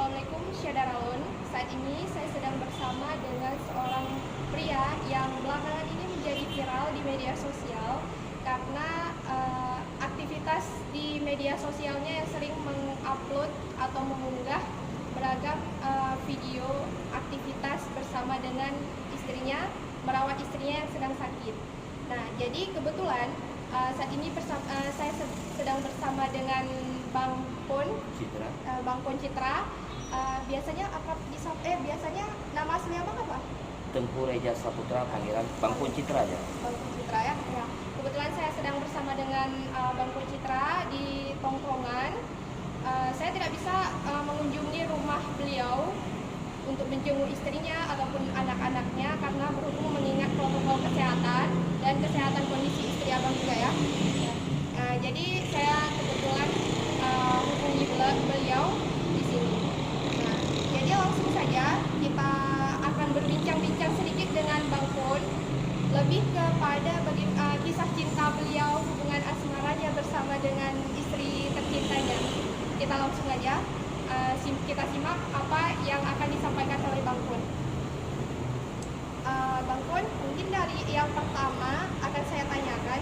Assalamualaikum Syadaralun. Saat ini saya sedang bersama dengan seorang pria yang belakangan ini menjadi viral di media sosial karena aktivitas di media sosialnya yang sering mengupload atau mengunggah beragam video aktivitas bersama dengan istrinya, merawat istrinya yang sedang sakit. Nah, jadi kebetulan saat ini saya sedang bersama dengan Bang Pon Citra. Bang Pon Citra. Biasanya biasanya nama asli abang apa? Tengku Reja Saputra, panggilan Bang Pon Citra aja. Bang Pon Citra ya. Ya. Kebetulan saya sedang bersama dengan Bang Pon Citra di tongkrongan. Saya tidak bisa mengunjungi rumah beliau untuk menjenguk istrinya ataupun anak-anaknya karena berhubung mengingat protokol kesehatan dan kesehatan kondisi istri abang juga ya. Jadi saya kebetulan hubungi beliau di sini. Nah, jadi langsung saja kita akan berbincang-bincang sedikit dengan Bang Pon lebih kepada kisah cinta beliau, hubungan asmaranya bersama dengan istri tercintanya. Kita langsung aja kita simak apa yang akan disampaikan oleh Bang Pon. Bang Pon, mungkin dari yang pertama akan saya tanyakan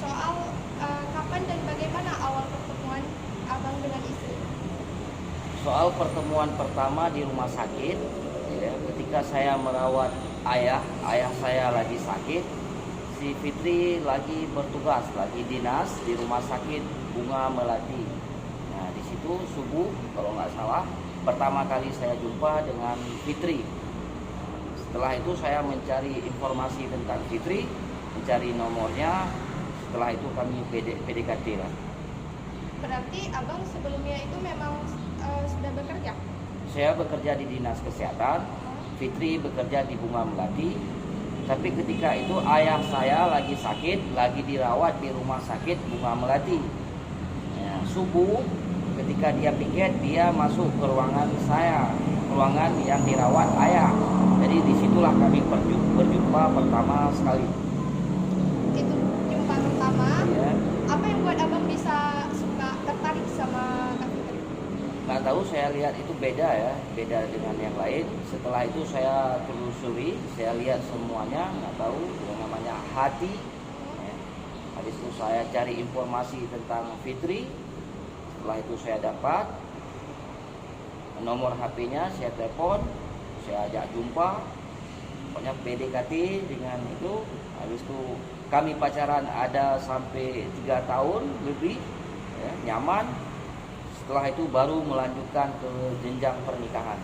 soal kapan dan bagaimana awal pertemuan abang dengan istri. Soal pertemuan pertama di rumah sakit, ya, ketika saya merawat ayah saya lagi sakit, si Fitri lagi bertugas, lagi dinas di rumah sakit Bunga Melati. Nah, di situ subuh kalau nggak salah pertama kali saya jumpa dengan Fitri. Setelah itu saya mencari informasi tentang Fitri, mencari nomornya. Setelah itu kami PDKT lah. Berarti abang sebelumnya itu memang sudah bekerja? Saya bekerja di Dinas Kesehatan, Fitri bekerja di Bunga Melati. Tapi ketika itu ayah saya lagi sakit, lagi dirawat di rumah sakit Bunga Melati. Ya, subuh ketika dia piket, dia masuk ke ruangan saya, ruangan yang dirawat ayah. Jadi disitulah kami berjumpa pertama sekali. Itu jumpa pertama. Ya. Apa yang buat abang bisa suka tertarik sama Kak Fitri? Nggak tahu, saya lihat itu beda ya, beda dengan yang lain. Setelah itu saya telusuri, saya lihat semuanya, nggak tahu yang namanya hati. Ya. Habis itu saya cari informasi tentang Fitri. Setelah itu saya dapat nomor HP-nya, saya telepon, saya ajak jumpa. Pokoknya PDKT dengan itu. Habis itu kami pacaran ada sampai 3 tahun lebih, ya, nyaman. Setelah itu baru melanjutkan ke jenjang pernikahan.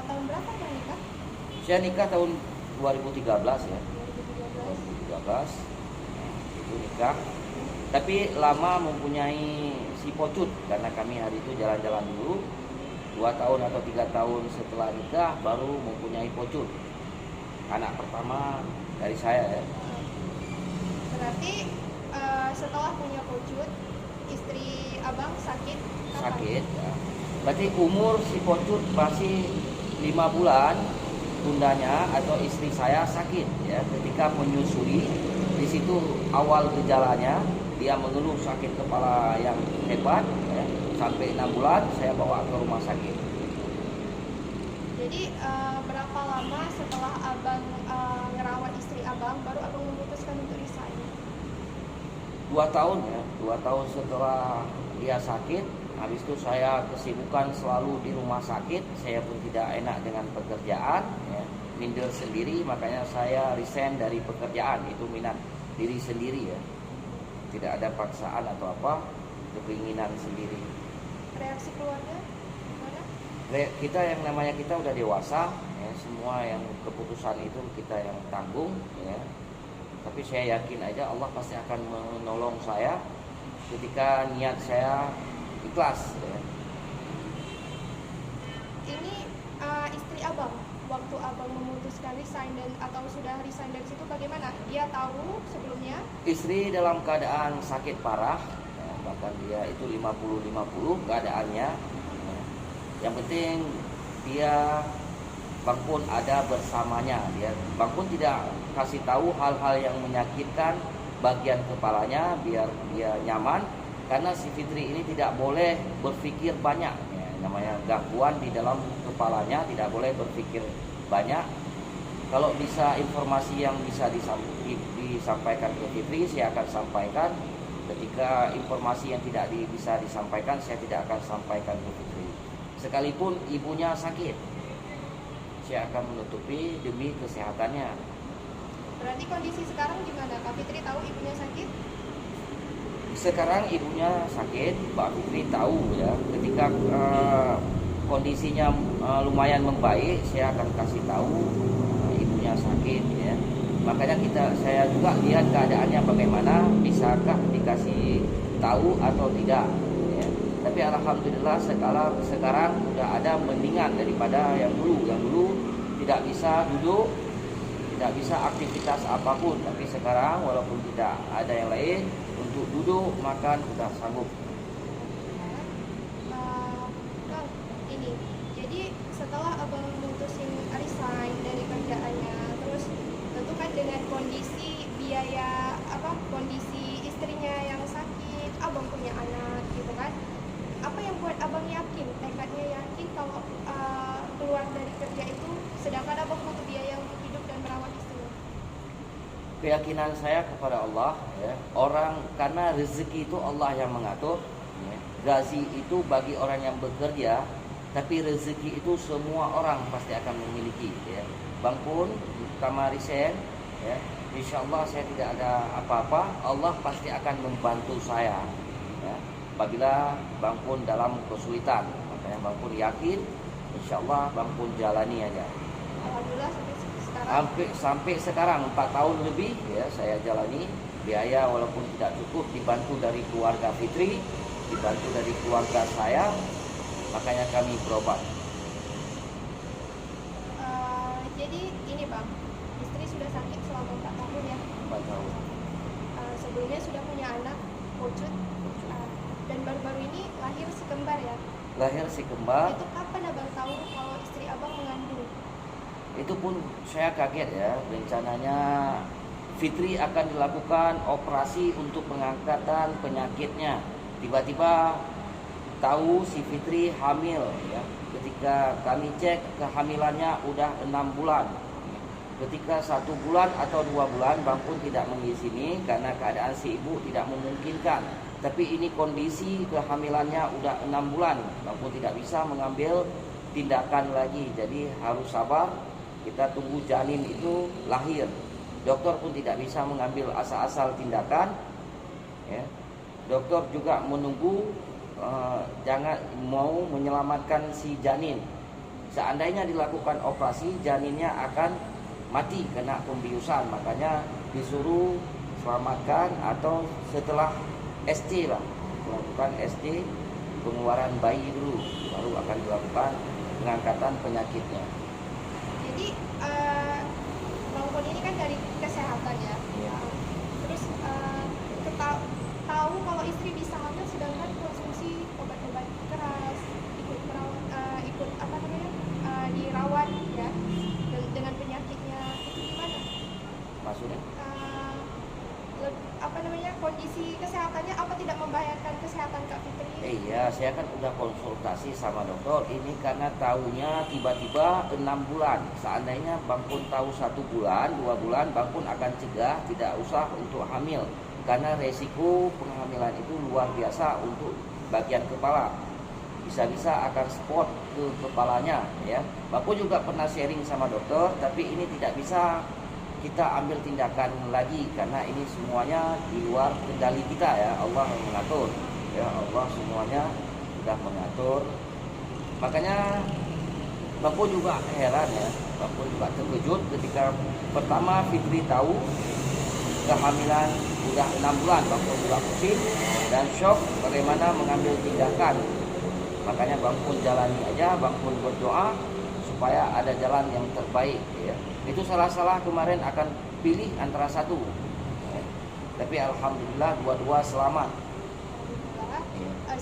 Tahun berapa abang nikah? Saya nikah tahun 2013 ya. 2013. 2013 itu nikah. Tapi lama mempunyai si Pocut karena kami hari itu jalan-jalan dulu. 2 tahun atau 3 tahun setelah nikah baru mempunyai Pocut. Anak pertama dari saya ya. Berarti setelah punya Pocut, istri abang sakit kapan? Sakit ya. Berarti umur si Pocut masih 5 bulan bundanya atau istri saya sakit ya. Ketika menyusui, di situ awal gejalanya dia mengeluh sakit kepala yang hebat ya. Sampai 6 bulan saya bawa ke rumah sakit. Jadi berapa lama setelah abang ngerawat istri abang baru abang memutuskan untuk resign? 2 tahun ya, 2 tahun setelah dia sakit. Habis itu saya kesibukan selalu di rumah sakit. Saya pun tidak enak dengan pekerjaan ya. Minder sendiri, makanya saya resign dari pekerjaan. Itu minat diri sendiri ya. Tidak ada paksaan atau apa, keinginan sendiri. Reaksi keluarga gimana? Kita yang namanya kita udah dewasa ya, semua yang keputusan itu kita yang tanggung ya. Tapi saya yakin aja Allah pasti akan menolong saya ketika niat saya ikhlas ya. Ini istri abang waktu abang memutuskan resign dan atau sudah resign dari situ bagaimana? Dia tahu sebelumnya? Istri dalam keadaan sakit parah ya, bahkan dia itu 50-50 keadaannya ya. Yang penting dia Bang Pon ada bersamanya. Bang Pon tidak kasih tahu hal-hal yang menyakitkan bagian kepalanya biar dia nyaman. karena si Fitri ini tidak boleh berpikir banyak, ya, namanya gangguan di dalam kepalanya, tidak boleh berpikir banyak. Kalau bisa informasi yang bisa disampaikan ke Fitri, saya akan sampaikan. Ketika informasi yang tidak bisa disampaikan, saya tidak akan sampaikan ke Fitri. Sekalipun ibunya sakit, saya akan menutupi demi kesehatannya. Berarti kondisi sekarang gimana? Kak Fitri tahu ibunya sakit? Sekarang ibunya sakit, Mbak Fitri tahu ya. Ketika kondisinya lumayan membaik, saya akan kasih tahu ibunya sakit ya. Makanya saya juga lihat keadaannya bagaimana, bisakah dikasih tahu atau tidak ya. Tapi alhamdulillah sekarang udah ada mendingan daripada yang dulu. Yang dulu tidak bisa duduk, tidak bisa aktivitas apapun. Tapi sekarang walaupun tidak ada yang lain, untuk duduk, makan sudah sanggup. Bang, ini jadi setelah abang mutusin resign dari kerjaannya, terus tentu kan dengan kondisi biaya kondisi istrinya yang sakit, abang punya anak gitu kan, apa yang buat abang yakin, tekadnya yakin kalau keluar dari kerja itu, sedangkan abang butuh biaya untuk hidup dan merawat istri? Keyakinan saya kepada Allah ya, orang karena rezeki itu Allah yang mengatur ya. Gaji itu bagi orang yang bekerja, tapi rezeki itu semua orang pasti akan memiliki ya. Bang pun pertama resign ya, insyaallah saya tidak ada apa-apa, Allah pasti akan membantu saya ya. Apabila Bang pun dalam kesulitan, makanya Bang pun yakin insyaallah Bang pun jalani aja. Alhamdulillah Sampai sekarang 4 tahun lebih ya saya jalani. Biaya walaupun tidak cukup dibantu dari keluarga Fitri, dibantu dari keluarga saya, makanya kami berobat. Jadi ini Bang, istri sudah sakit selama 4 tahun ya. 4 tahun. Sebelumnya sudah punya anak Ucut, dan baru-baru ini lahir si kembar ya. Lahir si kembar. Itu kapan abang tahu kalau istri abang mengandung? Itu pun saya kaget ya. Rencananya Fitri akan dilakukan operasi untuk pengangkatan penyakitnya. Tiba-tiba tahu si Fitri hamil ya. Ketika kami cek kehamilannya udah 6 bulan. Ketika 1 bulan atau 2 bulan Bang pun tidak mengizini karena keadaan si ibu tidak memungkinkan. Tapi ini kondisi kehamilannya udah 6 bulan. Bang pun tidak bisa mengambil tindakan lagi. Jadi harus sabar. Kita tunggu janin itu lahir. Dokter pun tidak bisa mengambil asal-asal tindakan ya. Dokter juga menunggu jangan mau menyelamatkan si janin. Seandainya dilakukan operasi, janinnya akan mati kena pembiusan. Makanya disuruh selamatkan atau setelah ST lah, melakukan ST, pengeluaran bayi dulu, baru akan dilakukan pengangkatan penyakitnya. Jadi Bang ini kan dari kesehatan ya. Ya. Terus tahu kalau istri bisa hamil sedangkan konsumsi obat-obat keras, ikut dirawat ya dengan penyakitnya, itu gimana? Maksudnya? Kondisi kesehatannya apa tidak membahayakan kesehatan Kak Fitri? Iya, saya kan udah konsultasi sama dokter. Ini karena tahunya tiba-tiba 6 bulan. Seandainya Bang pun tahu 1 bulan, 2 bulan, Bang pun akan cegah tidak usah untuk hamil. Karena resiko penghamilan itu luar biasa untuk bagian kepala. Bisa-bisa akan spot ke kepalanya ya. Bang pun juga pernah sharing sama dokter, tapi ini tidak bisa kita ambil tindakan lagi karena ini semuanya di luar kendali kita ya. Allah yang mengatur ya, Allah semuanya sudah mengatur. Makanya Bang pun juga heran ya, Bang pun juga terkejut ketika pertama Fitri tahu kehamilan udah 6 bulan. Bang pun juga pusing dan shock bagaimana mengambil tindakan. Makanya Bang pun jalani aja, Bang pun berdoa supaya ada jalan yang terbaik ya. Itu salah-salah kemarin akan pilih antara satu ya. Tapi alhamdulillah dua-dua selamat.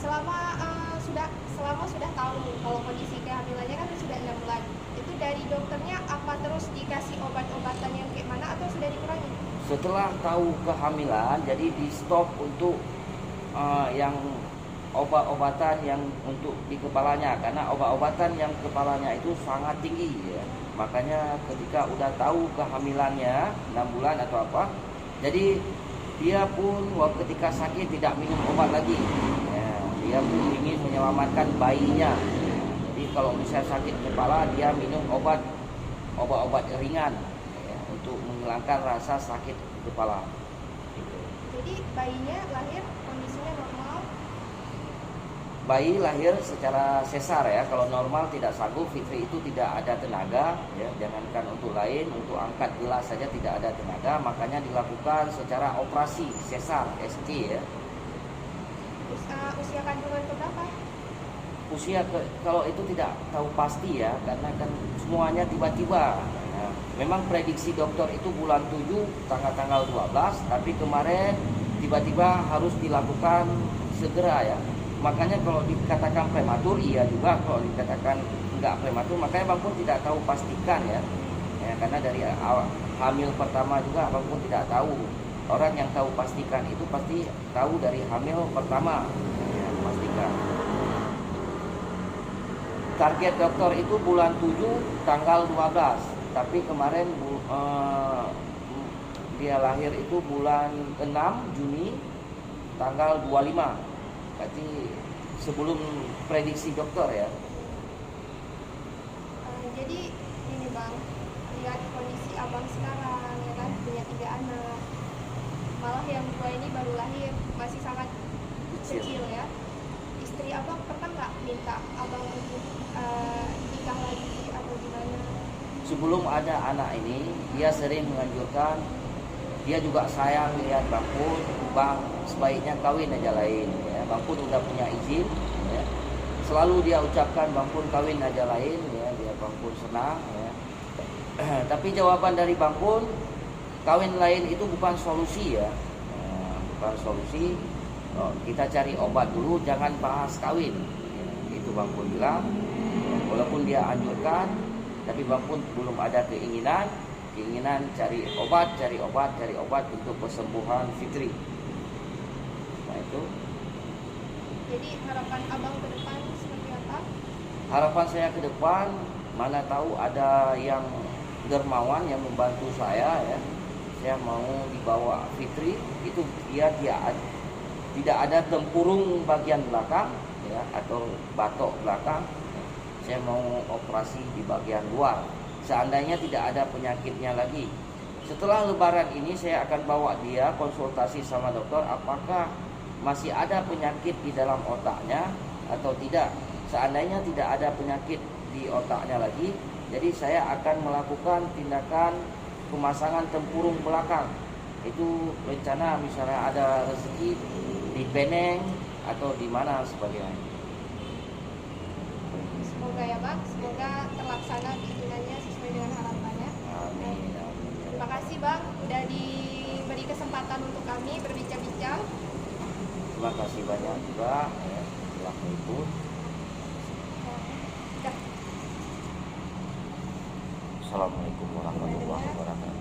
Selama sudah tahu kalau kondisi kehamilannya kan sudah 6 bulan, itu dari dokternya apa terus dikasih obat-obatan yang kayak mana atau sudah dikurangi? Setelah tahu kehamilan jadi di stop untuk yang obat-obatan yang untuk di kepalanya, karena obat-obatan yang kepalanya itu sangat tinggi ya. Makanya ketika udah tahu kehamilannya 6 bulan atau apa, jadi dia pun ketika sakit tidak minum obat lagi ya, dia pun ingin menyelamatkan bayinya. Jadi kalau misalnya sakit kepala, dia minum obat-obat ringan ya, untuk menghilangkan rasa sakit kepala. Jadi bayinya lahir kondisinya normal. Bayi lahir secara sesar ya. Kalau normal tidak sanggup, Fitri itu tidak ada tenaga ya. Jangankan untuk lain, untuk angkat gelas saja tidak ada tenaga. Makanya dilakukan secara operasi sesar SC ya. Usia kandungan berapa? Kalau itu tidak tahu pasti ya, karena kan semuanya tiba-tiba ya. Memang prediksi dokter itu bulan 7 tanggal 12, tapi kemarin tiba-tiba harus dilakukan segera ya. Makanya kalau dikatakan prematur iya juga, kalau dikatakan enggak prematur, makanya Bang pun tidak tahu pastikan ya. Karena dari awal hamil pertama juga Bang pun tidak tahu. Orang yang tahu pastikan itu pasti tahu dari hamil pertama ya, pastikan. Target dokter itu bulan 7 tanggal 12, tapi kemarin dia lahir itu bulan 6 Juni tanggal 25. Berarti sebelum prediksi dokter ya. Jadi ini Bang, lihat kondisi abang sekarang ya kan, punya 3 anak. Malah yang 2 ini baru lahir, masih sangat kecil ya. Istri abang pernah nggak minta abang untuk nikah lagi atau gimana? Sebelum ada anak ini, dia sering menganjurkan, dia juga sayang lihat Bang Pun, Bang sebaiknya kawin aja lain ya. Bang Pun udah punya izin ya. Selalu dia ucapkan Bang Pun kawin aja lain ya, dia Bang Pun senang ya. Tapi jawaban dari Bang Pun, kawin lain itu bukan solusi ya. Bukan solusi. Kita cari obat dulu, jangan bahas kawin ya. Itu Bang Pun bilang. Walaupun dia anjurkan, tapi Bang Pun belum ada keinginan cari obat untuk kesembuhan Fitri. Nah itu. Jadi harapan abang ke depan seperti apa? Harapan saya ke depan, mana tahu ada yang dermawan yang membantu saya ya. Saya mau dibawa Fitri, itu dia tidak ada tempurung bagian belakang ya, atau batok belakang. Saya mau operasi di bagian luar. Seandainya tidak ada penyakitnya lagi. Setelah lebaran ini saya akan bawa dia konsultasi sama dokter, apakah masih ada penyakit di dalam otaknya atau tidak. Seandainya tidak ada penyakit di otaknya lagi, jadi saya akan melakukan tindakan pemasangan tempurung belakang. Itu rencana misalnya ada rezeki di Peneng atau di mana sebagainya. Semoga ya Bang, semoga terlaksana keinginannya sesuai dengan harapannya. Amin. Terima kasih Bang, udah diberi kesempatan untuk kami berbincang-bincang. Terima kasih banyak juga ya, telah mengikut. Assalamualaikum warahmatullahi wabarakatuh.